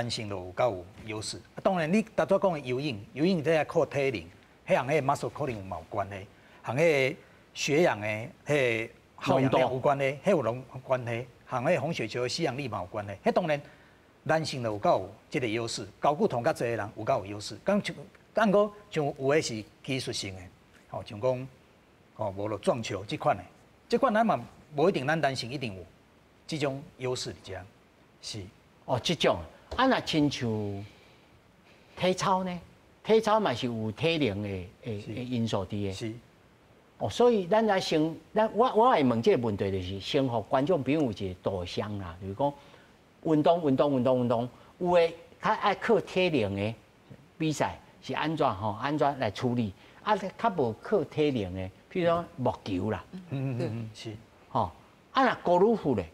性就有较有优势。当然，你当初讲的游泳这靠体能，迄项迄 muscle 可能有关系，项迄血氧的迄耗氧量有关系，迄有关系。项迄红血球的吸氧力嘛有关系。迄当然，男性就有较有这个优势，高骨头较侪的人有较有优势。但个像有的是技术性的，吼，像讲无落撞球这款的，这款咱嘛无一定咱男性一定有这种优势伫遮，是。这种那亲像体操呢？体操嘛是有体能的因素伫的。是。所以咱来我会问这个问题，就是先互观众朋友有一个导向啦，就是讲运动，有诶较爱靠体能的比赛是安怎安怎来处理，较无靠体能的，譬如说木球啦，是，若高尔夫咧，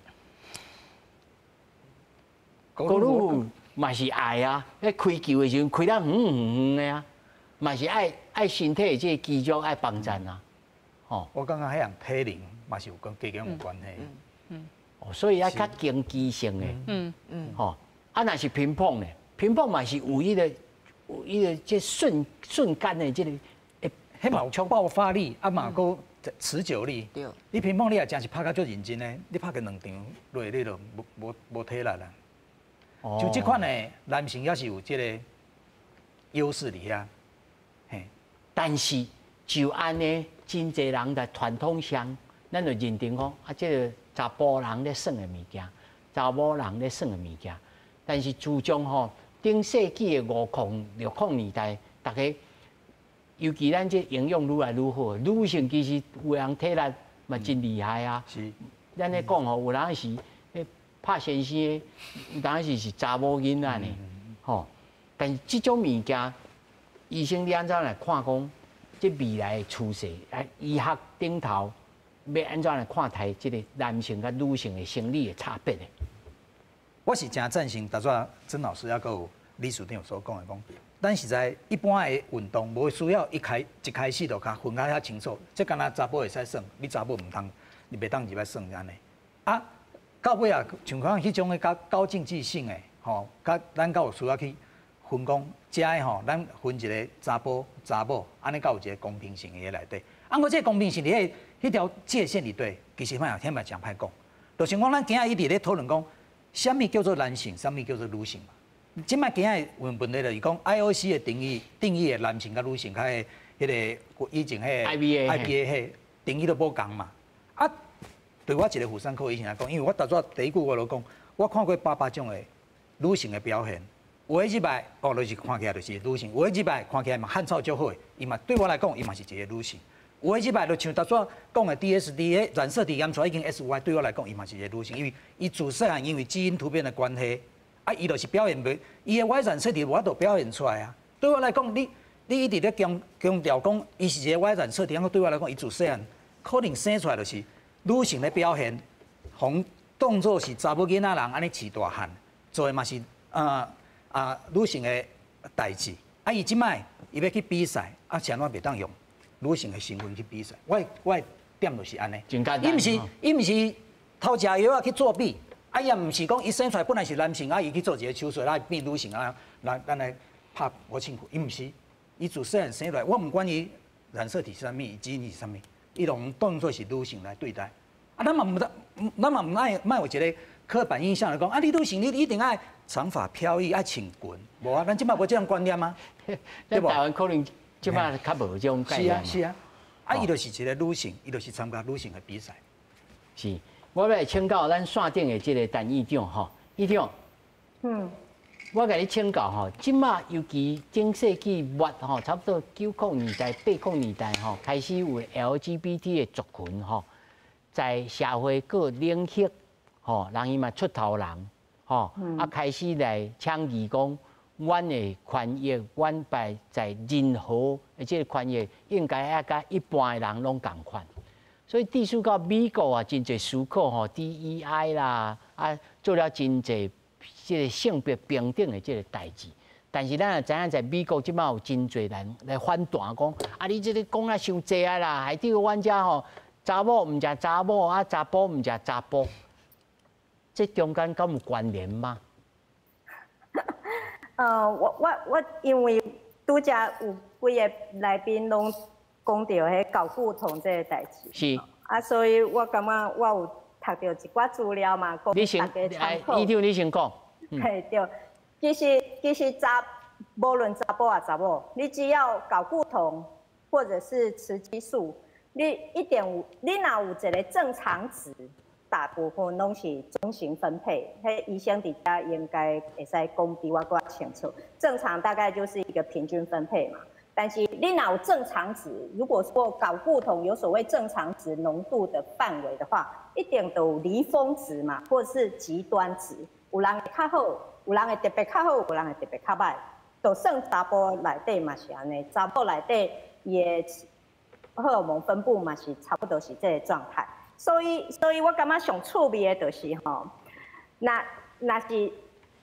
高尔夫嘛是爱啊，迄开球的时阵开得远的啊，嘛是爱身体这肌肉爱帮助啊。我感觉迄样体能嘛是有跟加减有关系。所以要较竞技性的。若是乒乓呢？乒乓嘛是有一个这瞬间的这个，迄嘛有爆发力，嘛有持久力。对。你乒乓你也真是拍甲足认真的，你拍个2场落你就无体力啦。就这款的男性也是有这个优势伫遐。但是就安尼。真侪人在传统上，咱就认定讲这个查甫人咧耍的物件，查某人咧耍的物件。但是自从顶世纪的50、60年代，大家尤其咱这营养愈来愈好，女性其实有人体力嘛真厉害啊。是。咱咧讲有人是拍先生的，有人是查某囡仔呢，但是这种物件，医生你安怎来看讲？这未来的趋势，医学顶头要安怎来看待这个男性跟女性的生理的差别呢？我是真赞成，当初曾老师也有李处长所讲的，咱实在一般的运动，无需要一开始就甲分开遐清楚。即敢若查甫会使耍，你查某唔通，你袂当入来耍安尼。到尾啊，像讲迄种的高竞技性的，甲咱有需要去分讲。遮的咱分一个查甫、查某，安尼才有一个公平性的内底。我这个公平性迄条界限里底，其实歹听讲歹讲。就像讲咱今仔一直咧讨论讲，什么叫做男性，什么叫做女性嘛？即摆今仔问题就是讲 IOC 的定义的男性甲女性，甲迄个以前迄 IBA 迄定义都无共嘛。对我一个妇产科医生来讲，因为我当初第一句我就讲，我看过800种的女性的表现。有的入来，就是看起来就是女性；有的入来看起来嘛汗臭足好的，伊嘛对我来讲，伊嘛是一个女性。有的入来就像当初讲的 DSD 的染色体验出来已经 SY， 对我来讲，伊嘛是一个女性，因为伊自细汉因为基因突变的关系，伊就是表现袂，伊的 Y 染色体我都表现出来啊。对我来讲，你一直咧强调讲，伊是一个 Y 染色体，对我来讲，伊自细汉可能生出来就是女性的表现，红当作是查某囡仔人安尼饲大汉，做的嘛是女性的代志，伊即摆伊要去比赛，谁拢袂当用女性的身份去比赛。我的点就是安尼，伊毋是偷食药去作弊，也毋是讲伊生出来本来是男性，伊去做一个手术，变女性咱来拍我辛苦，伊毋是，伊自细汉生出来，我毋管伊染色体是啥物，基因是啥物，伊拢当作是女性来对待。咱嘛毋爱有一个刻板印象来讲，你女性你一定爱长发飘逸，爱穿裙，无啊，咱即摆无这样观念吗？对不？台湾可能即摆较无这种概念。是啊，伊就是一个女性，伊就是参加女性的比赛。是，我要请教咱线顶的这个陈院长吼，院长，我甲你请教吼，即马尤其中世纪末吼，差不多90年代、80年代吼，开始有 LGBT 的族群吼，在社会各领域吼，人伊嘛出头人吼，开始来倡议讲，阮的权益，阮摆在任何即个权益，应该甲一般的人拢共款。所以地处到美国啊，真侪思考吼 ，DEI 啦，做了真侪。即个性别平等的即个代志，但是咱也知影，在美国即摆有真侪人来反弹，讲你即个讲啊伤济啊啦，害得阮遮吼查某毋食查某，查甫毋食查甫，这中间敢有关联吗？我因为拄则有几个来宾拢讲到迄搞故同这个代志，是所以我感觉我有读到一寡资料嘛，供大家参考。你先讲。嘿，对，其实无论查甫啊查某，你只要睾固酮或者是雌激素，你若有一个正常值，大部分拢是中型分配。迄医生底下应该会使讲比我更清楚。正常大概就是一个平均分配嘛。但是你若有正常值，如果说睾固酮有所谓正常值浓度的范围的话，一定都有离峰值嘛，或者是极端值。有人会较好，有人会特别较好，有人会特别较歹。就算查甫内底嘛是安尼，查甫内底伊的荷尔蒙分布嘛是差不多是这个状态。所以我感觉上趣味的就是吼，那是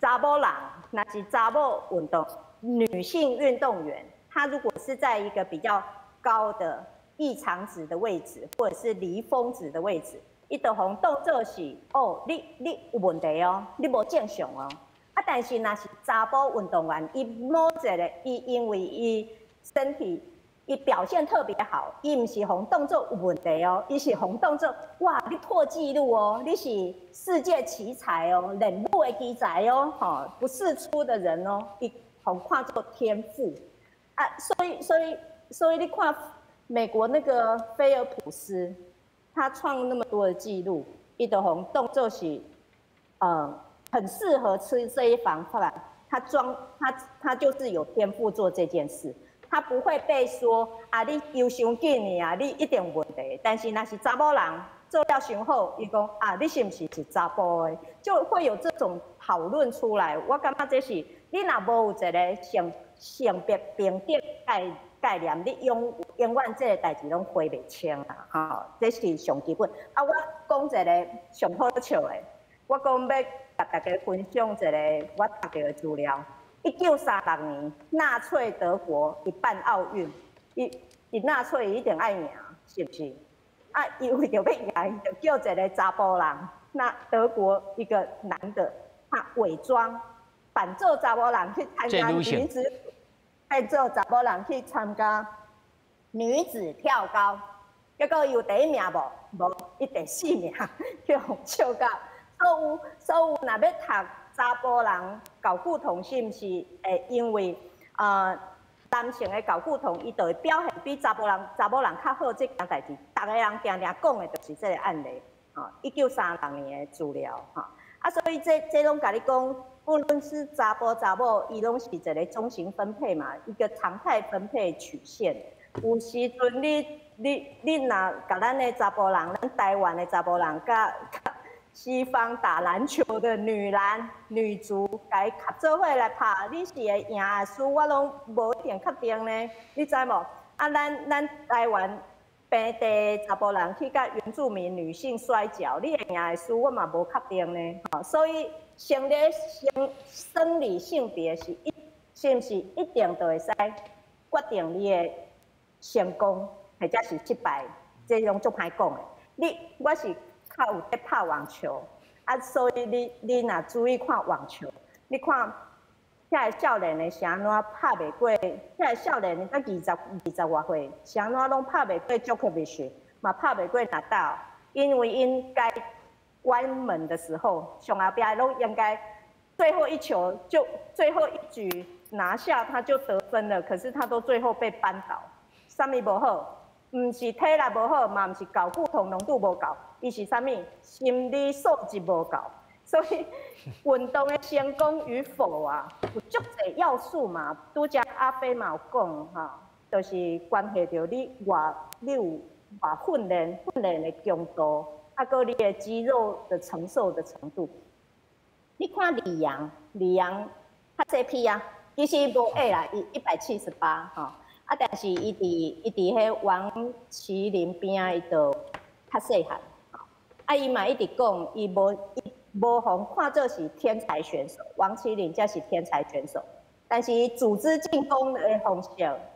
查某人，那是查某运动女性运动员，她如果是在一个比较高的异常值的位置，或者是离峰值的位置。伊就互当作是你有问题哦，你无正常哦。但是若是查甫运动员，伊某一个因为伊身体伊表现特别好，伊毋是互当作有问题哦，伊是互当作哇你破纪录哦，你是世界奇才哦，人物的奇才哦，不世出的人哦，伊互看作天赋所以你看美国那个菲尔普斯。他创那么多的记录，伊就红动作是，很适合吃这一防范。他就是有天赋做这件事，他不会被说你游伤紧啊，你一定有问题。但是那是查某人做了伤好，伊讲你是不是查甫的，就会有这种讨论出来。我感觉这是你若无有一个性别平等概念，你永远这个代志拢回袂清啦，这是上基本。我讲一个上好笑的，我讲要甲大家分享一个我读到的资料。1936年，纳粹德国一办奥运，伊纳粹一定爱赢，是不是？伊为着要赢，就叫一个查甫人，那德国一个男的，他伪装扮做查甫人去参加女子。变做查某人去参加女子跳高，结果有第一名无，伊第4名，去互笑到。所以若要读查甫人睾固酮是毋是会因为男性的睾固酮，伊就会表现比查某人较好这件代志，逐个人定定讲的就是这个案例。1936年的资料所以这拢甲你讲。不论是查甫，伊拢是一个中型分配嘛，一个常态分配曲线。有时阵你若甲咱的查甫人，咱台湾的查甫人，甲西方打篮球的女足，甲伊合做伙来拍，你是会赢还是输，我拢无一定确定呢。你知无？咱台湾平地查甫人去甲原住民女性摔跤，你会赢还是输，我嘛无确定呢。所以。生理性别是毋是一定就会使决定你的成功或者是失败，这种足歹讲的。我是较有在拍网球，所以你若注意看网球，你看遐个少年的是安怎拍袂过，遐个少年才20外岁，是安怎拢拍袂过Djokovic，嘛拍袂过纳达，因为因该。关门的时候，上后边都应该最后一球就最后一局拿下，他就得分了。可是他都最后被扳倒，啥物无好？唔是体力无好，嘛唔是睾固酮浓度无够，伊是啥物？心理素质无够。所以运动的成功与否啊，有足侪要素嘛。拄则阿飞嘛有讲哈，就是关系到你有偌训练的强度，啊，搁你的肌肉的承受的程度。你看李阳他这批啊，其实无矮啦，伊178吼，啊，但是伊伫迄王麒麟边啊，伊就较细汉，啊，伊嘛一直讲，伊无互看做是天才选手，王麒麟才是天才选手，但是组织进攻的方式，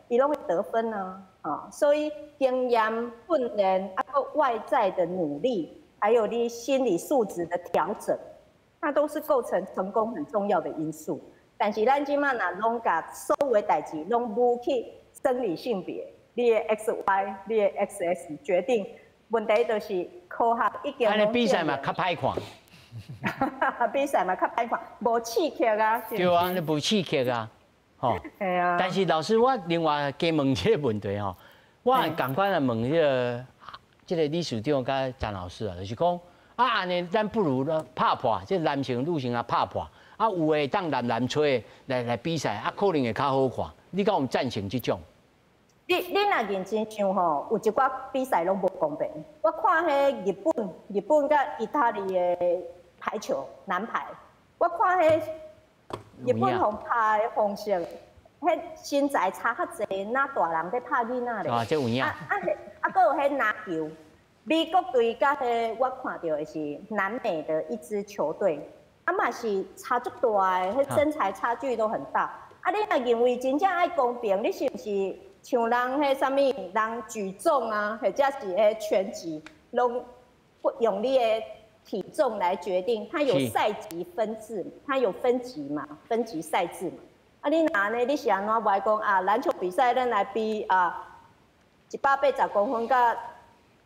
伊拢会得分啊，所以经验训练啊，个外在的努力，还有你心理素质的调整，那都是构成成功很重要的因素。但是咱即马若拢甲所有的代志拢舞去生理性别，你的 XY、你的 XX 决定，问题就是科学已经。安尼比赛嘛较歹看。比赛嘛较歹看，无刺激啊。对啊，你无刺激啊，吼。系啊。但是老师，我另外加问一个问题吼，我共款来问这个李署长甲张老师啊，就是讲啊，安尼咱不如拍破，即男性、女性啊拍破，啊有诶当男吹来比赛，啊可能会较好看。你敢有赞成这种？你若认真想吼，有一寡比赛拢无公平。我看迄日本甲意大利的排球男排，我看迄日本互拍的方式，迄身材差较济，哪大人在拍囡仔咧？啊，这有影。搁有迄篮球，美国队甲迄我看到的是南美的一支球队，啊嘛是差足大的，迄身材差距都很大。啊，你若认为真正爱公平，你是不是像人迄啥物人举重啊，或者是迄拳击，拢不用你的体重来决定？它有赛级分制，它有分级嘛，分级赛制嘛。啊，你若呢？你是安怎来讲啊？篮球比赛咱来比啊，180公分甲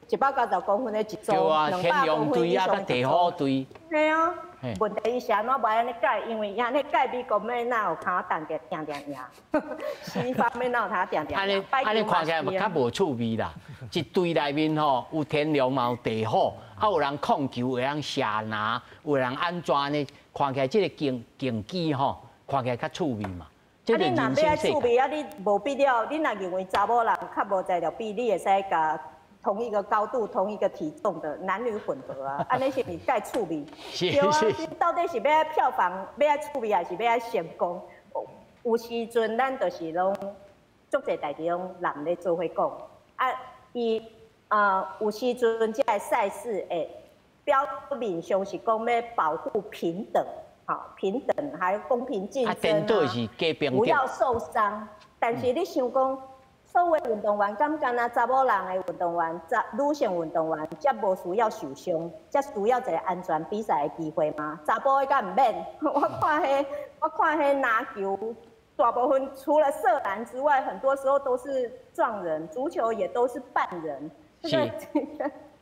190公分的一组，200公分以上的一组。系啊。问题是安怎袂安尼改？因为安尼改美国妹哪有通当个定赢？西方妹哪有通定赢？安尼看起来较无趣味啦。一队内面吼有天龙嘛有地虎，啊有人控球，有人射篮，有人安怎呢？看起来这个竞技吼，看起来较趣味嘛。啊，你若要爱趣味啊，你无必要。你若认为查某人较无才调比，你会使甲。同一个高度、同一个体重的男女混合啊，安尼是咪介趣味？对啊，你到底是要爱票房、要爱趣味，还是要爱成功？有时阵咱就是拢足侪代志拢人咧做伙讲啊，有时阵这个赛事诶，表面上是讲要保护平等，平等还有公平竞争不要受伤。但是你想讲？所有运动员，敢干那查某人的运动员、女性运动员，才无需要受伤，才需要一个安全比赛的机会吗？查甫的敢唔免？我看迄篮球，大部分除了射篮之外，很多时候都是撞人，足球也都是绊人。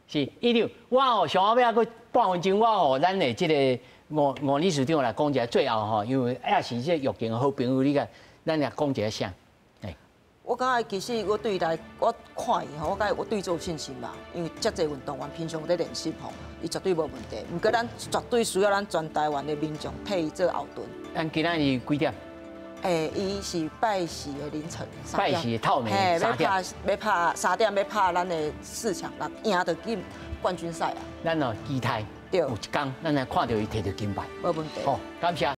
是，一定。我吼上后尾啊，佫半分钟，我吼咱的这个吴理事长来讲一下，最后吼，因为也是这疫情的好朋友，你看，咱来讲一下啥？我感觉其实我对来我看伊吼，我感觉我对这有信心啦，因为遮侪运动员平常在练习吼，伊绝对无问题。不过咱绝对需要咱全台湾的民众替伊做后盾。咱今仔日几点？伊是拜四的凌晨3点。拜四透明3点。要拍3点，要拍咱的4强，赢得进冠军赛啊！咱哦期待有一天，咱来看到伊摕到金牌。无问题。好，感谢。